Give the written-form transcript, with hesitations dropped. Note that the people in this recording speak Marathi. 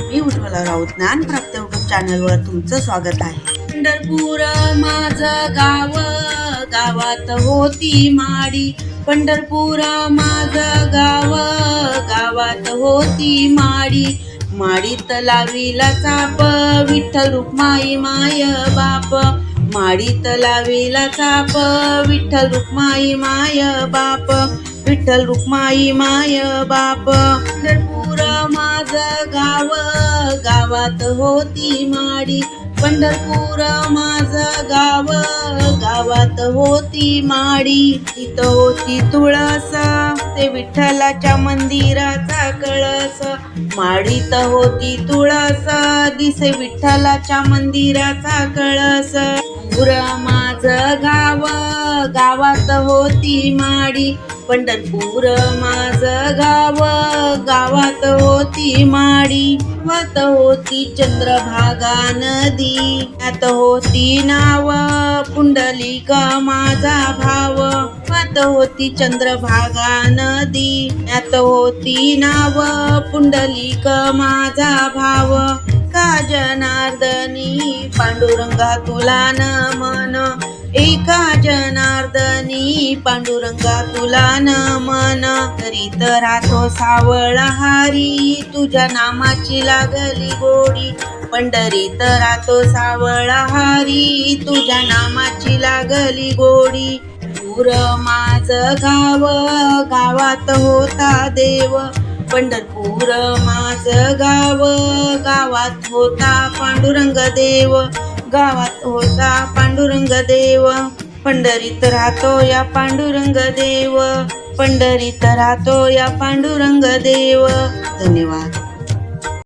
मी उज्ज्वला राऊत ज्ञानप्राप्त यूट्यूब चॅनलवर तुमचं स्वागत आहे। पंढरपूर माझं गाव, गावात होती माडी। पंढरपूर माझं गाव, गावात होती माडी। माडीत लाविला चाप, विठ्ठल रुक्माई माय बाप। माडीत लाविला चाप, विठ्ठल रुक्माई माय बाप। विठ्ठल रुक्माई माय बाप। पंढरपूर माझं गाव, गावात होती माडी। पंढरपूर माझं गाव, गावात होती माडी। तिथं होती तुळस, ते विठ्ठलाच्या मंदिराचा कळस। माडीत होती तुळस, दिसे विठ्ठलाच्या मंदिराचा कळस। पंढरपूर माझं गाव, गावात होती माडी। पंढरपूर माझं गाव, गावात होती माडी। गावात होती चंद्रभागा नदी, त्यात होती नाव पुंडलिक माझा भाव। गावात होती चंद्रभागा नदी, त्यात होती नाव पुंडलिक माझा भाव। एका जनार्दनी पांडुरंगा तुला नमन, एका जनार्दनी पांडुरंगा तुला नमन। करीत राहतो सावळा हारी, तुझ्या नामाची लागली गोडी। पंढरीत राहतो सावळा हारी, तुझ्या नामाची लागली गोडी। पंढरपूर माझं गाव, गावात होता देव। पंढरपूर माझं गाव, गावात होता पांडुरंग देव। गावात होता पांडुरंग देव। पंढरीत राहतो या पांडुरंग देव, पंढरीत राहतो या पांडुरंग देव। धन्यवाद।